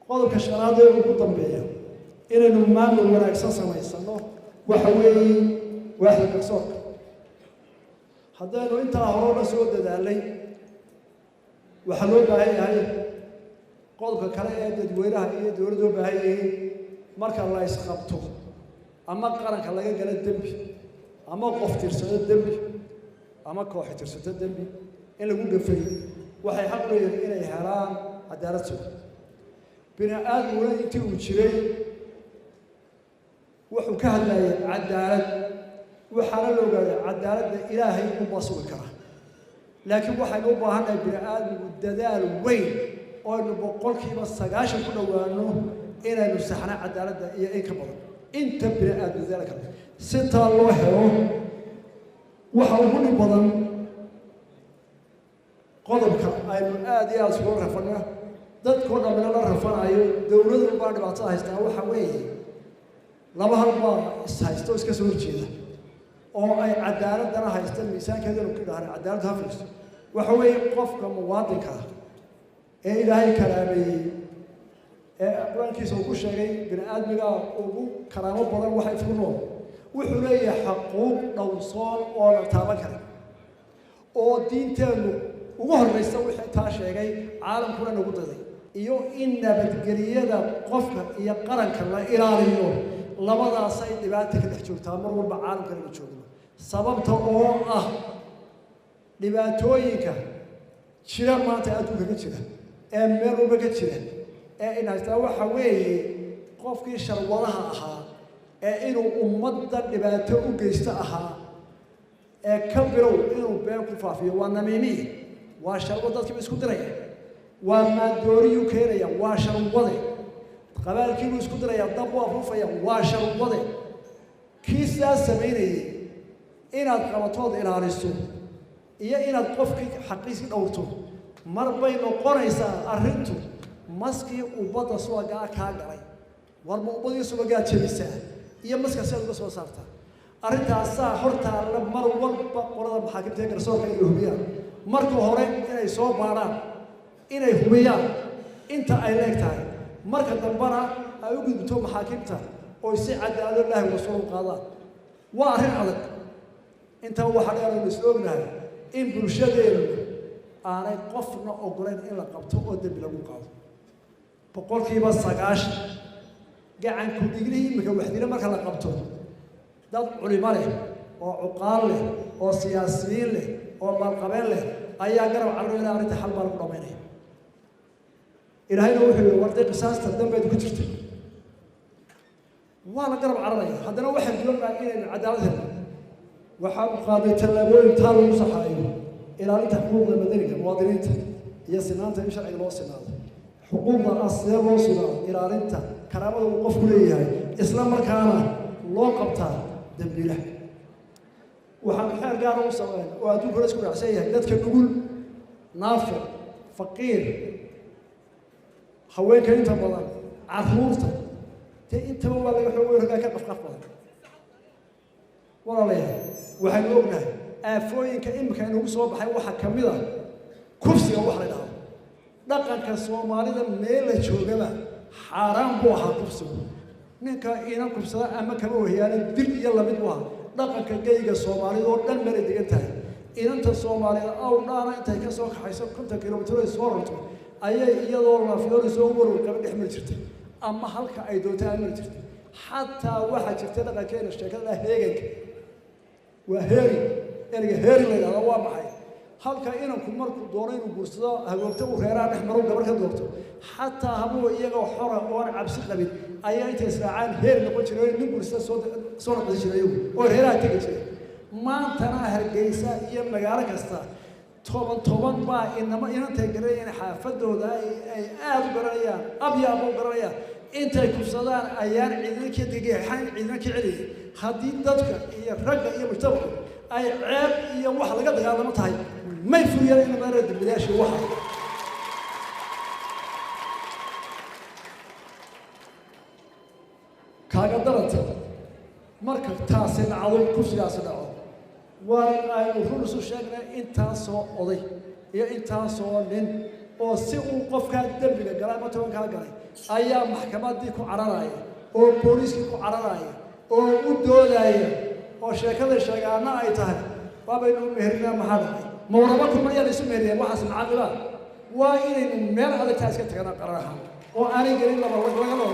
qodobka shanaad ee ugu dambeeya inaynu maamul wanaagsan samaysano waxa weeye waaxda garsoorka haddaynu intaa hore la soo dadaalay waxaa loo baahan yahay qodobka kale ee dadweynaha iyo dowladda u baahan yihiin marka la isqabto ama qaranka laga gala dembi ama qof tirsado dembi ama koox tirsado dembi in lagu dhafay waxay xaq u leeyihiin inay helaan cadaalad sugan bini aadamuna intii uu jiray wuxuu ka hadlayay cadaalad waxaana la ogaaday cadaaladda ilaahay u basugi kara laakiin waxaynu u baahannahay bini aadamku dadaal weyn oo aynu boqolkiiba 90 ku dhowaano inaynu saxna cadaaladda iyo in ka badan inta bini aadam dadaal kale si taa loo helo waxa ugu dhib badan qodobka aynu aad iyo aad uga rafana dadkoo dhamina la rafanayo dowladdu baa dhibaato haystaa waxa weeye laba hal baa is haysto iska soo horjeeda oo ay cadaaladana haystaan miisaankeedana ku dhaareen cadaalad hafiis waxa weeye qofka muwaadinka ee ilaahay karaameeyay ee quraankiisa uu ku sheegay bini aadmiga ugu karaamo badan waxay ku nool wuxuu leeyahay xuquuq dhowrsoon oo la taaban karo oo diinteenu ugu horeysa wixii taa sheegay caalamkuna nagu daday iyo in nabadgeliyada qofka iyo qaranka la ilaaliyo labadaas ay dhibaato ka dhex joogtaa mar walba caalamka laga joogo sababta oo ah dhibaatooyinka jira maanta adduunka ka jira ee meel walba ka jira ee inaytaa waxa weeye qofkii sharwadaha ahaa ee inuu ummadda dhibaato u geysto ahaa ee ka bilow inuu been ku faafiyo waa namiimi waa sharwad dadkii isku diraya waa maandooriyu keenaya waa sharwade qabaalkii isku diraya dab waa fufaya waa sharwade kiisaa sameynayay inaad qabatood ilaaliso iyo inaad qofkii xaqiisii dhowrto mar bay noqonaysaa arrintu maskii ubadda suwagaa kaa galay warma ubbadii suwagaa jebisaa iyo maska si aad uga soo saartaa arrintaasaa hortaa la mar walba qolada maxaakimta garsoorka inay hubiyaan marka hore inay soo baadhaan inay hubiyaan inta ay leeg tahay marka dambana ay u gudubto maxaakimta oo si cadaalad leh uga soo qaadaan waa arrin adag inta waxa dheer oo isla ognahay in bulshadeenu aanay qofna ogoleyn in la qabto oo dembi lagu qaado boqolkiiba 90 gacan ku dhignihi imika waxdina marka la qabto dad culimo leh oo cuqaal leh oo siyaasiyiin leh oo maalqabeen leh ayaa garab carruurna arrinta xal baa lagu dhamaynaya ilaahayna wuxuu yidhi warday qisaasta dambeed ku jirtay waa la garab cararaya haddana waxaan doonayaa inaynu cadaalad helno waxaa u qaaday tallaabooyin taa lagu saxaayo ilaalinta xuquuqda madaniga muwaadiniinta iyo sinaanta in sharciga loo sinaado xuquuqda asliya loo sugaa ilaalinta karaamada uu qofku leeyahay isla markaana loo qabtaa dambiilaha waxaan xeer gaar u sameyn oo adduunka la isku raacsan yahay dadka nugul naafo faqiir haweenka inta badan carruurta te intaba waa laga xoog weyn ka qafqaf badan walaalayaal waxaan ognahay aafooyinka imika inagu soo baxay waxa kamid ah kufsiga wax la dhaho dhaqanka Soomaalida meel la joogaba xaraan buu ahaa kufsigu ninka inaan kufsada ama kama wahiyaan dil iyo lamid waa dhaqanka geyga Soomaalida oo dhan meel degan tahay inanta Soomaalida aw dhaana intay ka soo kaxayso 50 kilomitir soo rarto ayay iyadoo la fiiro soo wareeg kaba dhexmar jirtay ama halka ay doontaan ma jirtay xataa waxa jirta dhaqankeena sheekada heeganka waa heeri erga heeri la yiraahdo waa maxay halka inanku markuu doono inuu guursado hagoogta uu reeraha dhex maro gabar ka doorto xataa habuu iyagoo xora oo aan cabsi qabin ayaa inta israacaan heer noqon jiray nin guursada soo noqon jiray oo reeraha tagi jiray maantana Hargeysa iyo magaalo kasta toban baa inanta gareeyeen xaafadooda ay aad u garanayaan abyaab u garanayaan intay kufsadaan ayaan ciidanka deegaanka ciidanka celiyay haddii dadka iyo ragga iyo mujtamaca ay ceeb iyo wax laga dagaalamo tahay may furiyeen in maarad bilaash waxa kaaga daranta marka taasi dhacdo kufsigaas dhaco waa ay ruusu sheegnay intaas oo oday iyo intaas oo nin oo si uu qofka dambiga galay ama tobanka galay ayaa maxkamadii ku cararaya oo booliiskii ku cararaya oo u doodaya oo sheekada sheegaana ay tahay waabaynu meherina maxaa dhacay mawraba kuma yaa isu meheriyeen waxaas macaqila waa inaynu meel adag taas ka tagana qarar ahaan oo aanay gelin laba laga loo